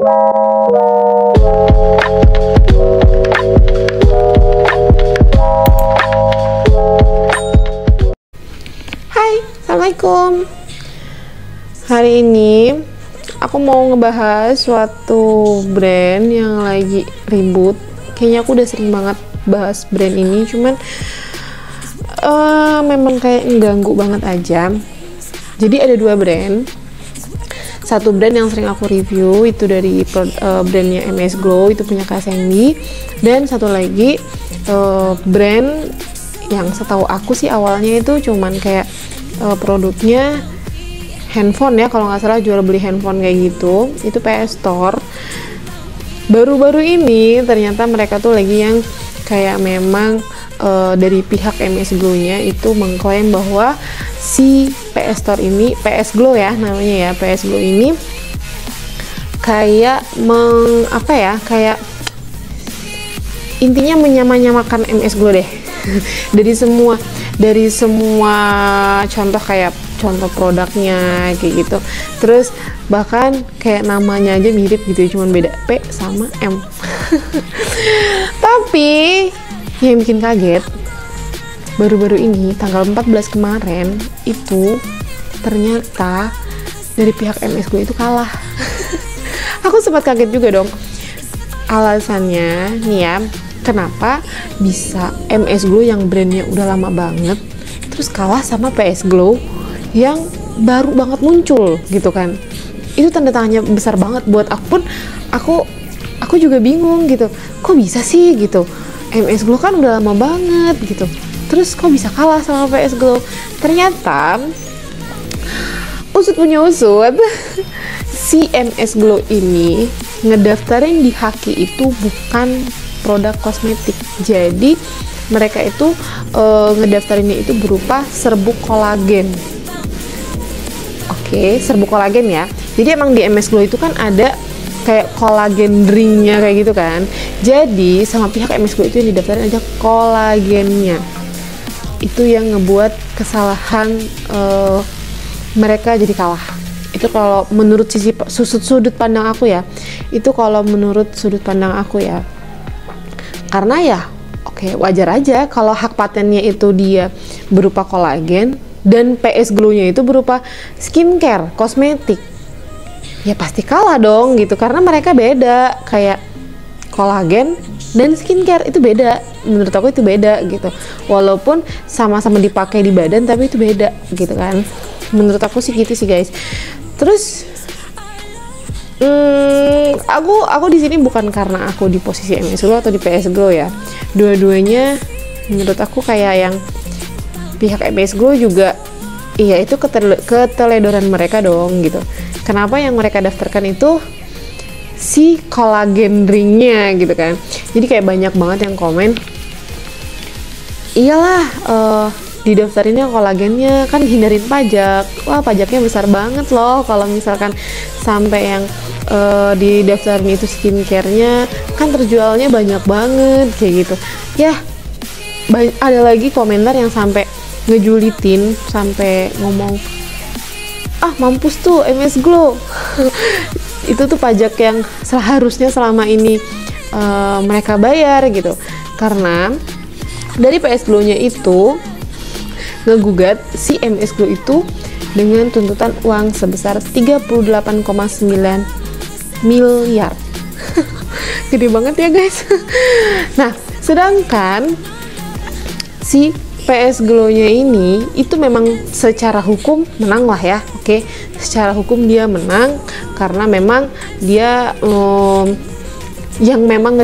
Hai, Assalamualaikum. Hari ini aku mau ngebahas suatu brand yang lagi ribut. Kayaknya aku udah sering banget bahas brand ini, cuman memang kayak ngeganggu banget aja. Jadi ada dua brand. Satu brand yang sering aku review itu dari brandnya MS Glow, itu punya Kak Sandy. Dan satu lagi brand yang setahu aku sih awalnya itu cuman kayak produknya handphone ya, kalau nggak salah jual beli handphone kayak gitu. Itu PS Store. Baru-baru ini ternyata mereka tuh lagi yang kayak memang dari pihak MS Glow-nya itu mengklaim bahwa si PS Store ini, PS Glow ya namanya ya, PS Glow ini kayak kayak intinya menyamakan MS Glow deh. dari semua contoh, kayak contoh produknya kayak gitu. Terus bahkan kayak namanya aja mirip gitu ya, cuman beda P sama M. Tapi yang bikin kaget, baru-baru ini tanggal 14 kemarin itu ternyata dari pihak MS Glow itu kalah. Aku sempat kaget juga dong. Alasannya nih ya, kenapa bisa MS Glow yang brandnya udah lama banget terus kalah sama PS Glow yang baru banget muncul gitu kan. Itu tanda tanya besar banget buat aku pun. Aku juga bingung gitu, kok bisa sih gitu, MS Glow kan udah lama banget gitu, terus kok bisa kalah sama PS Glow. Ternyata usut punya usut, si MS Glow ini ngedaftarin di Haki itu bukan produk kosmetik. Jadi mereka itu ngedaftarinnya itu berupa serbuk kolagen. Oke, serbuk kolagen ya. Jadi emang di MS Glow itu kan ada kayak kolagen drinknya kayak gitu kan. Jadi sama pihak MS Glow itu yang didaftarin aja kolagennya. Itu yang ngebuat kesalahan mereka jadi kalah. Itu kalau menurut sudut pandang aku ya. Itu kalau menurut sudut pandang aku ya. Karena ya oke, wajar aja kalau hak patennya itu dia berupa kolagen dan PS Glow-nya itu berupa skincare, kosmetik. Ya pasti kalah dong gitu, karena mereka beda. Kayak kolagen dan skincare itu beda, menurut aku itu beda gitu. Walaupun sama-sama dipakai di badan tapi itu beda gitu kan. Menurut aku sih gitu sih guys. Terus aku di sini bukan karena aku di posisi MS Glow atau di PS Glow ya. Dua-duanya menurut aku kayak yang pihak MS Glow juga, iya itu keteledoran mereka dong gitu. Kenapa yang mereka daftarkan itu si kolagen drinknya gitu kan. Jadi kayak banyak banget yang komen, iyalah didaftarinnya kolagennya kan hindarin pajak. Wah pajaknya besar banget loh kalau misalkan sampai yang didaftarin itu skincare-nya, kan terjualnya banyak banget kayak gitu ya. Ada lagi komentar yang sampai ngejulitin, sampai ngomong, ah mampus tuh MS Glow. Itu tuh pajak yang seharusnya selama ini mereka bayar gitu. Karena dari PS Glow-nya itu ngegugat si MS Glow itu dengan tuntutan uang sebesar 38,9 miliar. Gede banget ya guys. Nah, sedangkan si PS Glow-nya ini itu memang secara hukum menang lah ya. Oke, secara hukum dia menang karena memang dia yang memang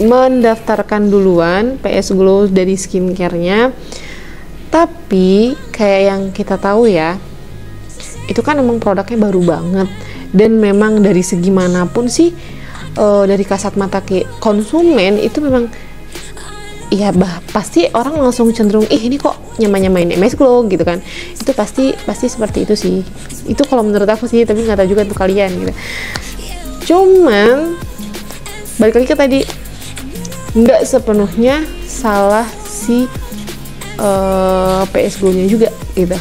mendaftarkan duluan PS Glow dari skincare-nya. Tapi kayak yang kita tahu ya, itu kan memang produknya baru banget, dan memang dari segi manapun sih dari kasat mata konsumen itu memang iya pasti orang langsung cenderung ini kok nyamain MS Glow gitu kan. Itu pasti seperti itu sih. Itu kalau menurut aku sih, tapi nggak tahu juga untuk kalian gitu. Cuman balik lagi ke tadi, nggak sepenuhnya salah si PS Glow-nya juga gitu.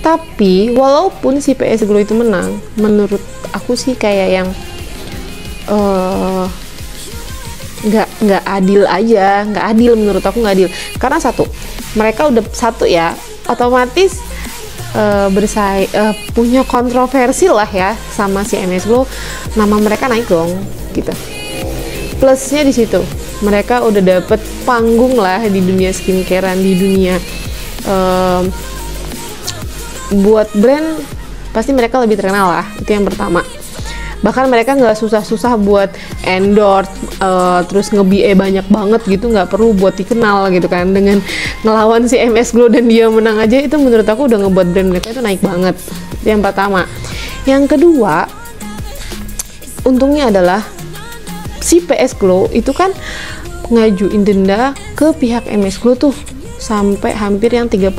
Tapi walaupun si PS Glow itu menang, menurut aku sih kayak yang nggak adil aja, nggak adil, menurut aku nggak adil. Karena satu, mereka udah satu ya, otomatis punya kontroversi lah ya sama si MS Glow, nama mereka naik dong gitu. Plusnya di situ, mereka udah dapet panggung lah di dunia skincarean, di dunia buat brand, pasti mereka lebih terkenal lah, itu yang pertama. Bahkan mereka nggak susah-susah buat endorse, terus nge-BA banyak banget gitu, nggak perlu buat dikenal gitu kan. Dengan ngelawan si MS Glow dan dia menang aja, itu menurut aku udah ngebuat brand mereka itu naik banget. Itu yang pertama. Yang kedua, untungnya adalah si PS Glow itu kan ngajuin denda ke pihak MS Glow tuh sampai hampir yang 38,9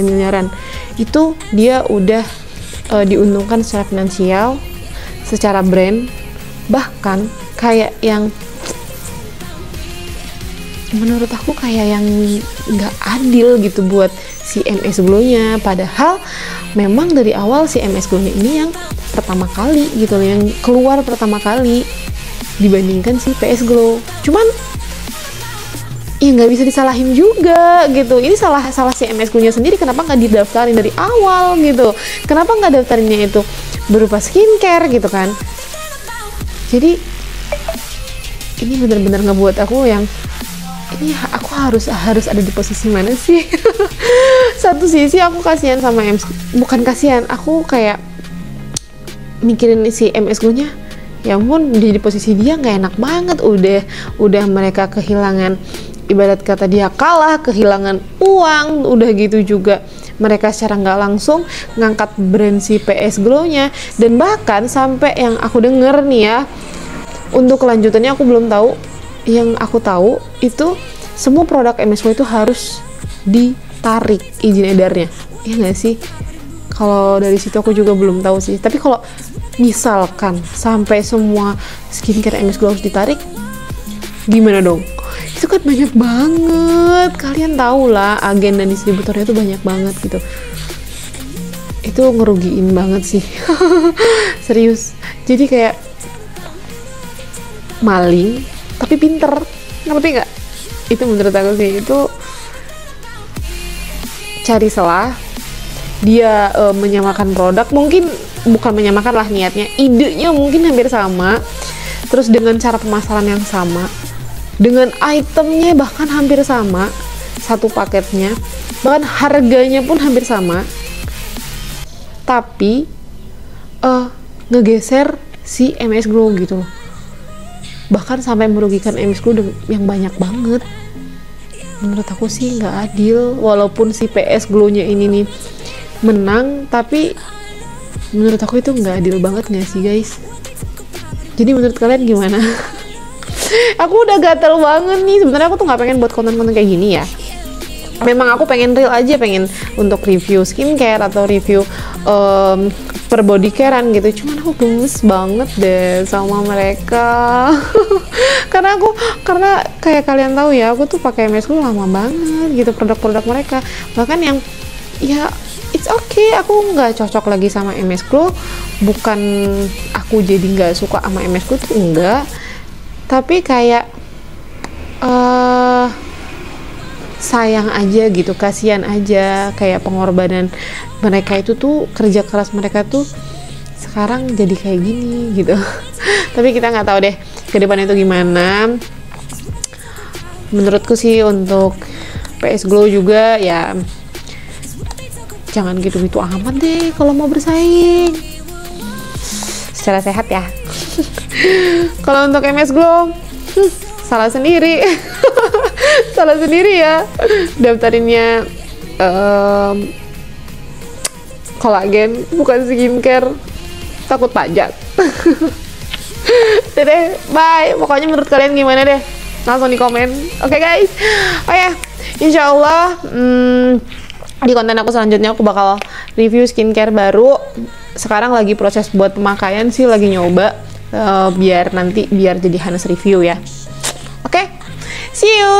miliaran. Itu dia udah diuntungkan secara finansial, secara brand, bahkan kayak yang menurut aku kayak yang nggak adil gitu buat si MS Glow-nya. Padahal memang dari awal si MS Glow-nya ini yang pertama kali gitu loh, yang keluar pertama kali dibandingkan si PS Glow. Cuman ya nggak bisa disalahin juga gitu. Ini salah si MS Glow-nya sendiri, kenapa nggak didaftarin dari awal gitu, kenapa nggak daftarinnya itu berupa skincare gitu kan. Jadi ini bener-bener ngebuat aku yang ini aku harus ada di posisi mana sih. Satu sisi aku kasihan sama MS, bukan kasihan, aku kayak mikirin si MS Glow-nya, ya ampun, di posisi dia nggak enak banget. Udah mereka kehilangan, ibarat kata dia kalah, kehilangan uang, udah gitu juga mereka secara nggak langsung ngangkat brand si PS Glow-nya. Dan bahkan sampai yang aku denger nih ya, untuk kelanjutannya aku belum tahu, yang aku tahu itu semua produk MS Glow itu harus ditarik izin edarnya, ya nggak sih? Kalau dari situ aku juga belum tahu sih. Tapi kalau misalkan sampai semua skincare MS Glow harus ditarik, gimana dong? Itu kan banyak banget, kalian tahu lah, agen dan distributornya tuh banyak banget gitu. Itu ngerugiin banget sih. Serius. Jadi kayak maling tapi pinter, ngerti nggak? Itu menurut aku sih, itu cari celah. Dia menyamakan produk, mungkin bukan menyamakan lah niatnya, idenya mungkin hampir sama, terus dengan cara pemasaran yang sama, dengan itemnya bahkan hampir sama, satu paketnya, bahkan harganya pun hampir sama, tapi ngegeser si MS Glow gitu loh. Bahkan sampai merugikan MS Glow yang banyak banget. Menurut aku sih nggak adil. Walaupun si PS Glow-nya ini nih menang, tapi menurut aku itu nggak adil banget nggak sih guys? Jadi menurut kalian gimana? Aku udah gatel banget nih. Sebenarnya aku tuh nggak pengen buat konten-konten kayak gini ya. Memang aku pengen real aja, pengen untuk review skincare atau review per body carean gitu. Cuman aku gemes banget deh sama mereka. karena kayak kalian tahu ya, aku tuh pakai MS Glow lama banget gitu, produk-produk mereka. Bahkan yang ya it's okay, aku nggak cocok lagi sama MS Glow. Bukan aku jadi nggak suka sama MS Glow tuh enggak, tapi kayak sayang aja gitu, kasihan aja, kayak pengorbanan mereka itu tuh, kerja keras mereka tuh sekarang jadi kayak gini gitu. Tapi kita nggak tahu deh ke depan itu gimana. Menurutku sih untuk PS Glow juga ya jangan gitu-gitu amat deh kalau mau bersaing secara sehat ya. Kalau untuk MS Glow salah sendiri. Salah sendiri ya, daftarinnya kolagen bukan skincare, takut pajak. Deh, bye. Pokoknya menurut kalian gimana deh, langsung di komen. Oke guys, oh ya, insya Allah di konten aku selanjutnya aku bakal review skincare baru. Sekarang lagi proses buat pemakaian sih, lagi nyoba, biar jadi Hanes review ya. Oke, see you.